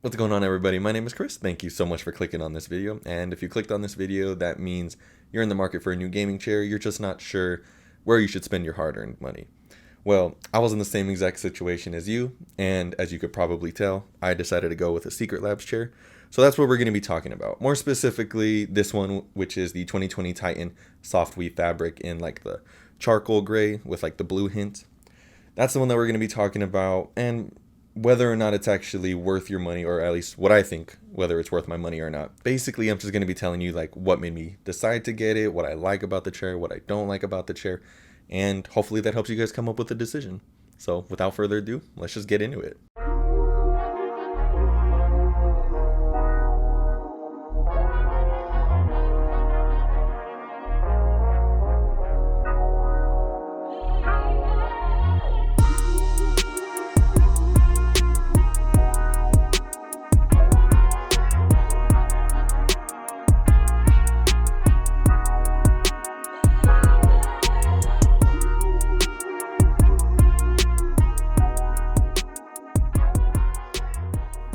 What's going on, everybody? My name is Chris. Thank you so much for clicking on this video. And if you clicked on this video, that means you're in the market for a new gaming chair. You're just not sure where you should spend your hard-earned money. Well, I was in the same exact situation as you, and as you could probably tell, I decided to go with a Secret Labs chair. So that's what we're going to be talking about. More specifically, this one, which is the 2020 Titan soft weave fabric in like the charcoal gray with like the blue hint. That's the one that we're going to be talking about, and whether or not it's actually worth your money, or at least what I think, whether it's worth my money or not. Basically, I'm just going to be telling you like what made me decide to get it, what I like about the chair, what I don't like about the chair, and hopefully that helps you guys come up with a decision. So without further ado, let's just get into it.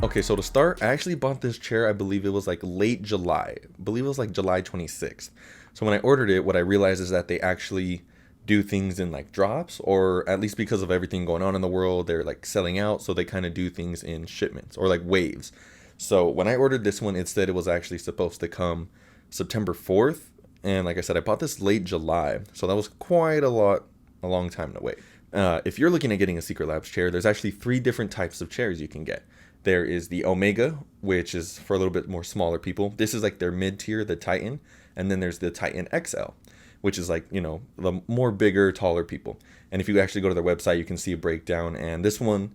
Okay, so to start, I actually bought this chair, I believe it was like late July. I believe it was like July 26th. So when I ordered it, what I realized is that they actually do things in like drops, or at least because of everything going on in the world, they're like selling out. So they kind of do things in shipments or like waves. So when I ordered this one, it said it was actually supposed to come September 4th. And like I said, I bought this late July. So that was quite a long time to wait. If you're looking at getting a Secret Labs chair, there's actually 3 different types of chairs you can get. There is the Omega, which is for a little bit more smaller people. This is like their mid-tier, the Titan. And then there's the Titan XL, which is like, you know, the more bigger, taller people. And if you actually go to their website, you can see a breakdown. And this one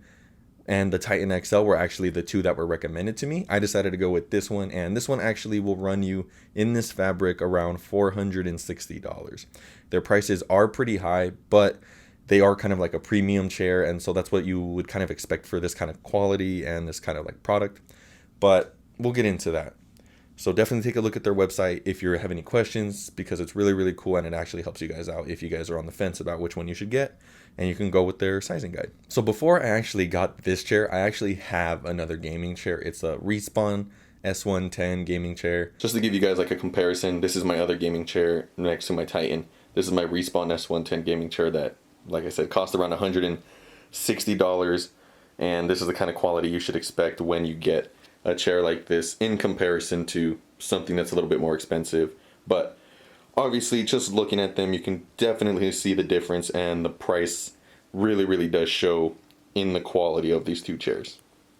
and the Titan XL were actually the 2 that were recommended to me. I decided to go with this one. And this one actually will run you in this fabric around $460. Their prices are pretty high, but they are kind of like a premium chair, and so that's what you would kind of expect for this kind of quality and this kind of like product. But we'll get into that. So definitely take a look at their website if you have any questions, because it's really, really cool, and it actually helps you guys out if you guys are on the fence about which one you should get, and you can go with their sizing guide. So before I actually got this chair, I actually have another gaming chair. It's a Respawn S110 gaming chair. Just to give you guys like a comparison, this is my other gaming chair next to my Titan. This is my Respawn S110 gaming chair that, like I said, cost around $160, and this is the kind of quality you should expect when you get a chair like this in comparison to something that's a little bit more expensive. But obviously, just looking at them, you can definitely see the difference, and the price really does show in the quality of these 2 chairs.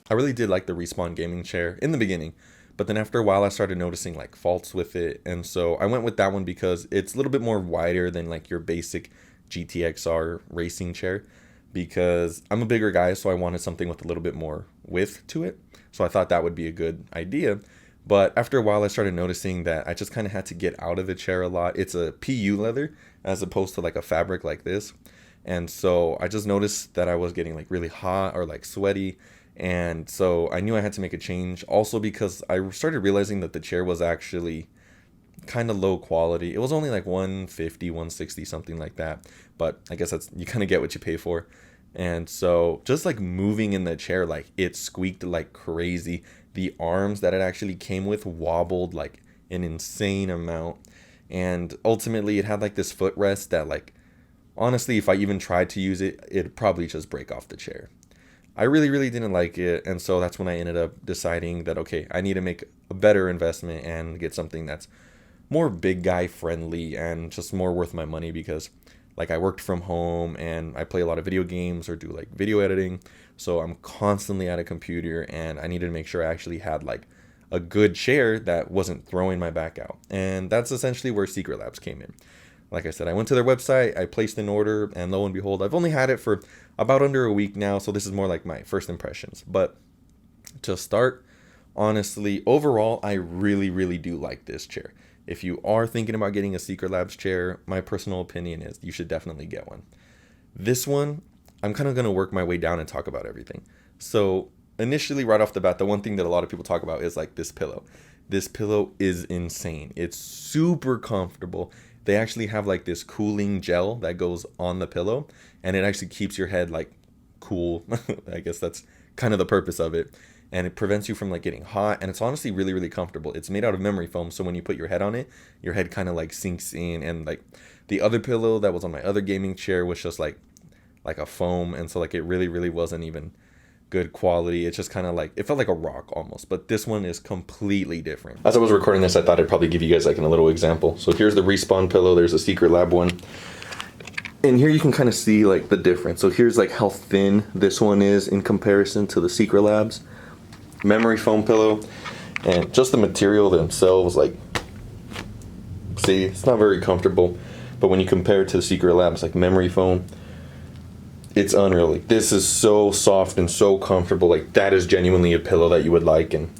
I really did like the Respawn gaming chair in the beginning, but then after a while I started noticing like faults with it, and so I went with that one because it's a little bit more wider than like your basic GTXR racing chair, because I'm a bigger guy, so I wanted something with a little bit more width to it. So I thought that would be a good idea. But after a while, I started noticing that I just kind of had to get out of the chair a lot. It's a PU leather as opposed to like a fabric like this. And so I just noticed that I was getting like really hot or like sweaty. And so I knew I had to make a change. Also because I started realizing that the chair was actually kind of low quality. It was only like 150, 160, something like that. But I guess that's, you kind of get what you pay for. And so just like moving in the chair, like it squeaked like crazy. The arms that it actually came with wobbled like an insane amount. And ultimately it had like this footrest that, like, honestly, if I even tried to use it, it'd probably just break off the chair. I really didn't like it. And so that's when I ended up deciding that, okay, I need to make a better investment and get something that's more big guy friendly and just more worth my money, because like I worked from home and I play a lot of video games or do like video editing. So I'm constantly at a computer, and I needed to make sure I actually had like a good chair that wasn't throwing my back out. And that's essentially where Secret Labs came in. Like I said, I went to their website, I placed an order, and lo and behold, I've only had it for about under a week now. So this is more like my first impressions. But to start, honestly, overall, I really do like this chair. If you are thinking about getting a Secret Labs chair, my personal opinion is you should definitely get one. This one, I'm kind of going to work my way down and talk about everything. So initially, right off the bat, the one thing that a lot of people talk about is like this pillow. This pillow is insane. It's super comfortable. They actually have like this cooling gel that goes on the pillow, and it actually keeps your head like cool. I guess that's kind of the purpose of it. and it prevents you from like getting hot, and it's honestly really, really comfortable. It's made out of memory foam, so when you put your head on it, your head kind of like sinks in. And like the other pillow that was on my other gaming chair was just like a foam, and so like it really, really wasn't even good quality. It's just kind of like, it felt like a rock almost. But this one is completely different. As I was recording this, I thought I'd probably give you guys like a little example. So here's the Respawn pillow. There's a Secret Lab one. And here you can kind of see like the difference. So here's like how thin this one is in comparison to the Secret Labs memory foam pillow. And just the material themselves, like, see, it's not very comfortable. But when you compare it to the Secret Labs like memory foam, it's unreal. Like, this is so soft and so comfortable. Like, that is genuinely a pillow that you would like. And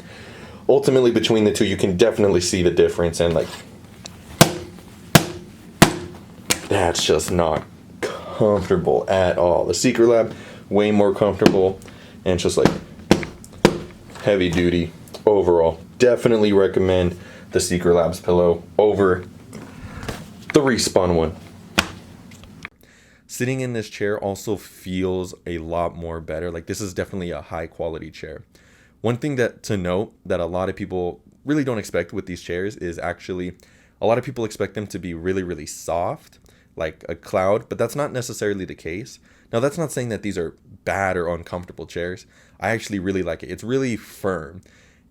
ultimately between the two, you can definitely see the difference. And like, that's just not comfortable at all. The Secret Lab, way more comfortable, and it's just like heavy duty overall. Definitely recommend the Secret Labs pillow over the Respawn one. Sitting in this chair also feels a lot more better. Like, this is definitely a high quality chair. One thing that to note that a lot of people really don't expect with these chairs is actually a lot of people expect them to be really, really soft, like a cloud, but that's not necessarily the case. Now, that's not saying that these are bad or uncomfortable chairs. I actually really like it. It's really firm.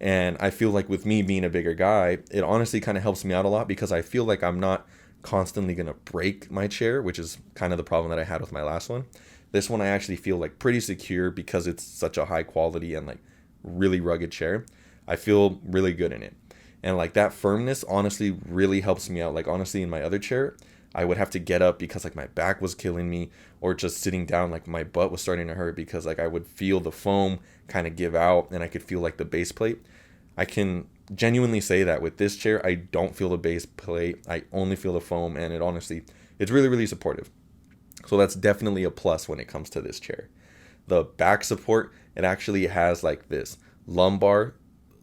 And I feel like with me being a bigger guy, it honestly kind of helps me out a lot, because I feel like I'm not constantly going to break my chair, which is kind of the problem that I had with my last one. This one I actually feel like pretty secure because it's such a high quality and like really rugged chair. I feel really good in it. And like that firmness honestly really helps me out. Like, honestly, in my other chair, I would have to get up because like my back was killing me, or just sitting down, like my butt was starting to hurt because like I would feel the foam kind of give out, and I could feel like the base plate. I can genuinely say that with this chair, I don't feel the base plate. I only feel the foam, and it honestly, it's really, really supportive. So that's definitely a plus when it comes to this chair. The back support, it actually has like this lumbar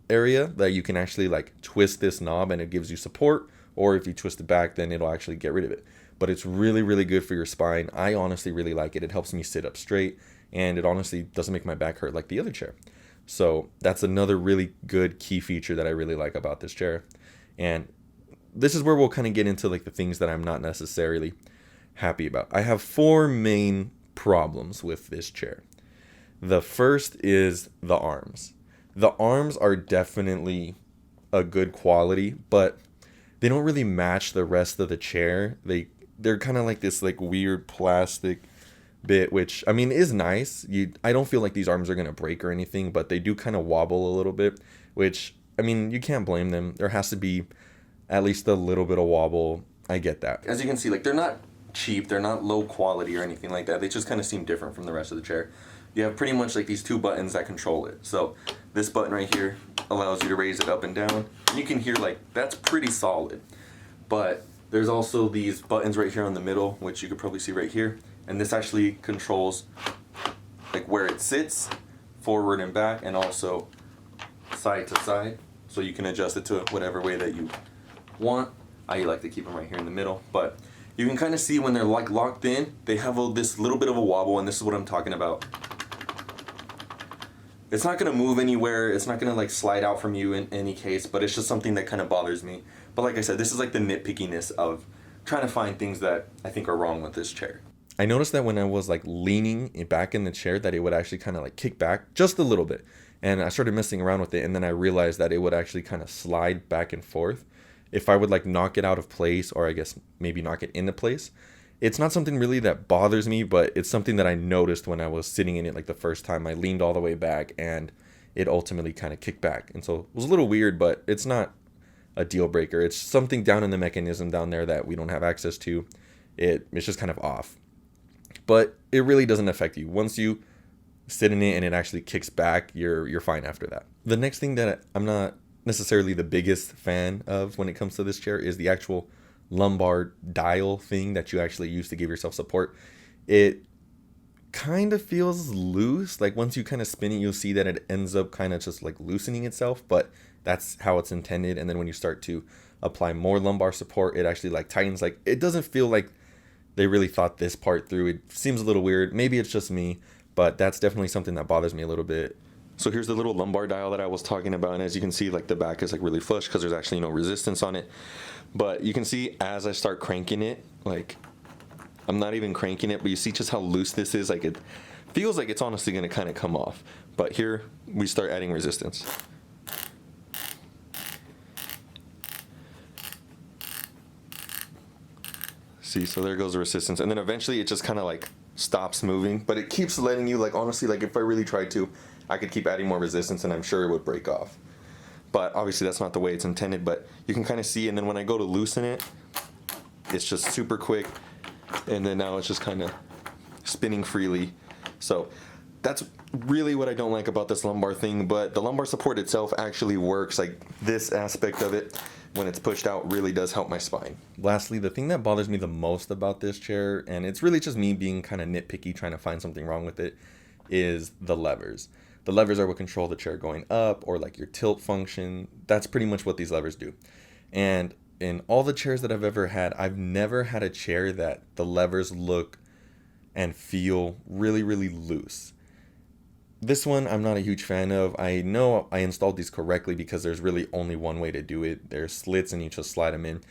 area that you can actually like twist this knob and it gives you support, or if you twist it back, then it'll actually get rid of it. But it's really, really good for your spine. I honestly really like it. It helps me sit up straight, and it honestly doesn't make my back hurt like the other chair. So that's another really good key feature that I really like about this chair. And this is where we'll kind of get into like the things that I'm not necessarily happy about. I have 4 main problems with this chair. The first is the arms. The arms are definitely a good quality, but they don't really match the rest of the chair. They're kind of like this like weird plastic bit, which I mean is nice. I don't feel like these arms are gonna break or anything, but they do kind of wobble a little bit, which I mean, you can't blame them. There has to be at least a little bit of wobble. I get that. As you can see, like, they're not cheap, they're not low quality or anything like that. They just kind of seem different from the rest of the chair. You have pretty much like these 2 buttons that control it. So this button right here allows you to raise it up and down. You can hear like that's pretty solid. But there's also these buttons right here on the middle, which you could probably see right here. And this actually controls like where it sits, forward and back, and also side to side. So you can adjust it to whatever way that you want. I like to keep them right here in the middle. But you can kind of see when they're like locked in, they have this little bit of a wobble, and this is what I'm talking about. It's not going to move anywhere. It's not going to like slide out from you in any case, but it's just something that kind of bothers me. But like I said, this is like the nitpickiness of trying to find things that I think are wrong with this chair. I noticed that when I was like leaning back in the chair, that it would actually kind of like kick back just a little bit. And I started messing around with it, and then I realized that it would actually kind of slide back and forth if I would like knock it out of place, or I guess maybe knock it into place. It's not something really that bothers me, but it's something that I noticed when I was sitting in it like the first time. I leaned all the way back and it ultimately kind of kicked back. And so it was a little weird, but it's not a deal breaker. It's something down in the mechanism down there that we don't have access to. It's just kind of off. But it really doesn't affect you. Once you sit in it and it actually kicks back, you're fine after that. The next thing that I'm not necessarily the biggest fan of when it comes to this chair is the actual lumbar dial thing that you actually use to give yourself support. It kind of feels loose. Like once you kind of spin it, you'll see that it ends up kind of just like loosening itself, but that's how it's intended. And then when you start to apply more lumbar support, it actually like tightens. Like it doesn't feel like they really thought this part through. It seems a little weird. Maybe it's just me, but that's definitely something that bothers me a little bit. So here's the little lumbar dial that I was talking about, and as you can see, like the back is like really flush because there's actually no resistance on it. But you can see as I start cranking it, like I'm not even cranking it, but you see just how loose this is. Like it feels like it's honestly gonna kind of come off. But here we start adding resistance. See, so there goes the resistance, and then eventually it just kind of like stops moving, but it keeps letting you, like, honestly, like if I really tried to, I could keep adding more resistance and I'm sure it would break off. But obviously that's not the way it's intended, but you can kind of see, and then when I go to loosen it, it's just super quick, and then now it's just kind of spinning freely. So that's really what I don't like about this lumbar thing, but the lumbar support itself actually works. Like this aspect of it, when it's pushed out, really does help my spine. Lastly, the thing that bothers me the most about this chair, and it's really just me being kind of nitpicky trying to find something wrong with it, is the levers. The levers are what control the chair going up, or like your tilt function. That's pretty much what these levers do. And in all the chairs that I've ever had, I've never had a chair that the levers look and feel really, really loose. This one I'm not a huge fan of. I know I installed these correctly because there's really only one way to do it. There's slits and you just slide them in,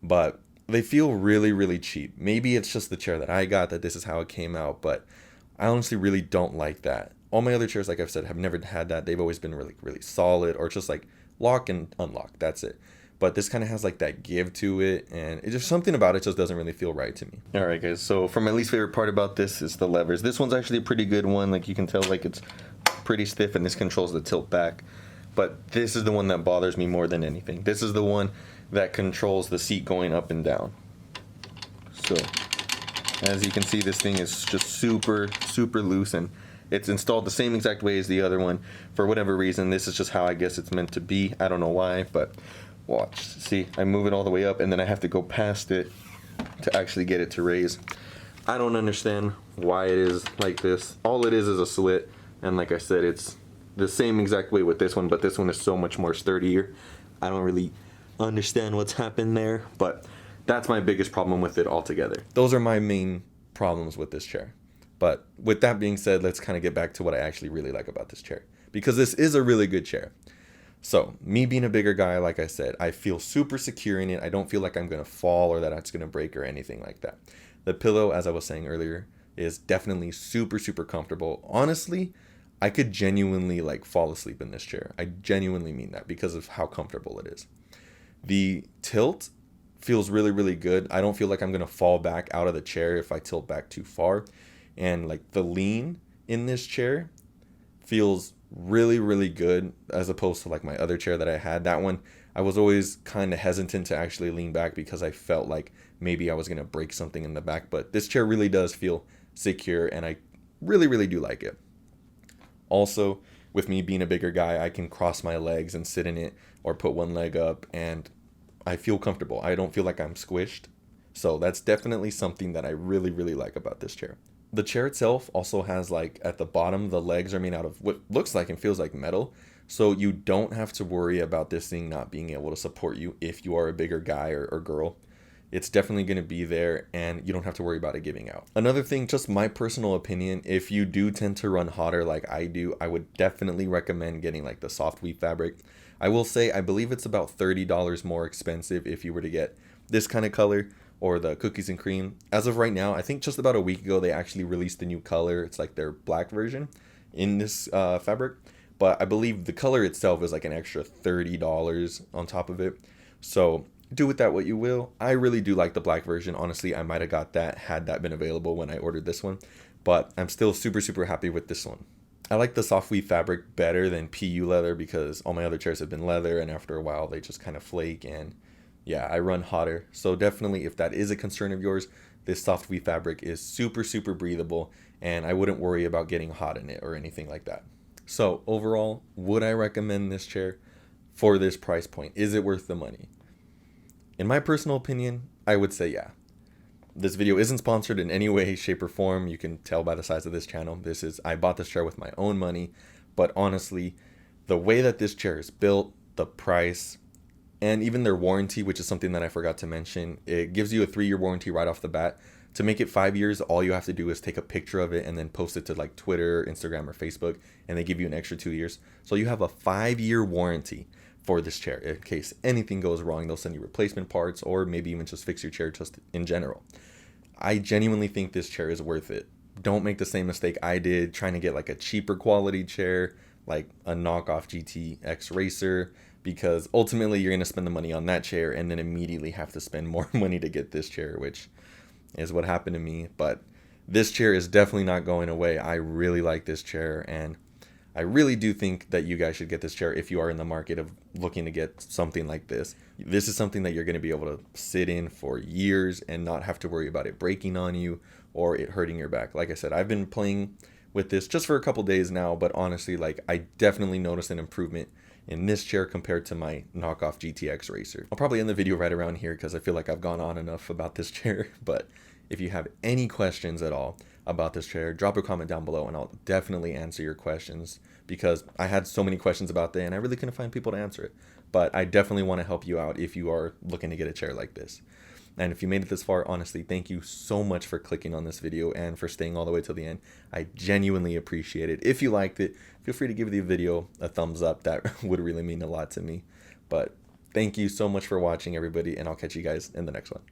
but they feel really, really cheap. Maybe it's just the chair that I got that this is how it came out, but I honestly really don't like that. All my other chairs, like I've said, have never had that. They've always been really, really solid, or just like lock and unlock. That's it. But this kind of has like that give to it, and it's just something about it just doesn't really feel right to me. All right, guys. So for my least favorite part about this is the levers. This one's actually a pretty good one. Like you can tell, like it's pretty stiff, and this controls the tilt back. But this is the one that bothers me more than anything. This is the one that controls the seat going up and down. So as you can see, this thing is just super, super loose, and it's installed the same exact way as the other one. For whatever reason, this is just how I guess it's meant to be. I don't know why, but watch. See, I move it all the way up, and then I have to go past it to actually get it to raise. I don't understand why it is like this. All it is a slit, and like I said, it's the same exact way with this one, but this one is so much more sturdier. I don't really understand what's happened there, but that's my biggest problem with it altogether. Those are my main problems with this chair. But with that being said, let's kind of get back to what I actually really like about this chair, because this is a really good chair. So me being a bigger guy, like I said, I feel super secure in it. I don't feel like I'm going to fall or that it's going to break or anything like that. The pillow, as I was saying earlier, is definitely super, super comfortable. Honestly, I could genuinely like fall asleep in this chair. I genuinely mean that because of how comfortable it is. The tilt feels really, really good. I don't feel like I'm going to fall back out of the chair if I tilt back too far. And like the lean in this chair feels really, really good as opposed to like my other chair that I had. That one, I was always kind of hesitant to actually lean back because I felt like maybe I was going to break something in the back. But this chair really does feel secure, and I really, really do like it. Also, with me being a bigger guy, I can cross my legs and sit in it or put one leg up, and I feel comfortable. I don't feel like I'm squished. So that's definitely something that I really, really like about this chair. The chair itself also has, like, at the bottom, the legs are made out of what looks like and feels like metal. So you don't have to worry about this thing not being able to support you if you are a bigger guy or girl. It's definitely going to be there, and you don't have to worry about it giving out. Another thing, just my personal opinion, if you do tend to run hotter like I do, I would definitely recommend getting like the soft weave fabric. I will say, I believe it's about $30 more expensive if you were to get this kind of color or the cookies and cream. As of right now, I think just about a week ago, they actually released the new color. It's like their black version in this fabric. But I believe the color itself is like an extra $30 on top of it. So do with that what you will. I really do like the black version. Honestly, I might have got that had that been available when I ordered this one. But I'm still super, super happy with this one. I like the soft weave fabric better than PU leather because all my other chairs have been leather, and after a while they just kind of flake, and yeah, I run hotter. So definitely, if that is a concern of yours, this soft weave fabric is super, super breathable, and I wouldn't worry about getting hot in it or anything like that. So overall, would I recommend this chair for this price point? Is it worth the money? In my personal opinion, I would say yeah. This video isn't sponsored in any way, shape, or form. You can tell by the size of this channel. I bought this chair with my own money, but honestly, the way that this chair is built, the price, and even their warranty, which is something that I forgot to mention, it gives you a 3-year warranty right off the bat. To make it 5 years, all you have to do is take a picture of it and then post it to like Twitter, Instagram, or Facebook, and they give you an extra 2 years. So you have a 5-year warranty for this chair. In case anything goes wrong, they'll send you replacement parts, or maybe even just fix your chair just in general. I genuinely think this chair is worth it. Don't make the same mistake I did trying to get like a cheaper quality chair, like a knockoff GTX Racer, because ultimately you're going to spend the money on that chair and then immediately have to spend more money to get this chair, which is what happened to me. But this chair is definitely not going away. I really like this chair, and I really do think that you guys should get this chair if you are in the market of looking to get something like this. This is something that you're going to be able to sit in for years and not have to worry about it breaking on you or it hurting your back. Like I said, I've been playing with this just for a couple days now, but honestly, like, I definitely noticed an improvement in this chair compared to my knockoff GTX Racer. I'll probably end the video right around here because I feel like I've gone on enough about this chair. But if you have any questions at all about this chair, drop a comment down below and I'll definitely answer your questions, because I had so many questions about that and I really couldn't find people to answer it. But I definitely want to help you out if you are looking to get a chair like this. And if you made it this far, honestly, thank you so much for clicking on this video and for staying all the way till the end. I genuinely appreciate it. If you liked it, feel free to give the video a thumbs up. That would really mean a lot to me. But thank you so much for watching, everybody, and I'll catch you guys in the next one.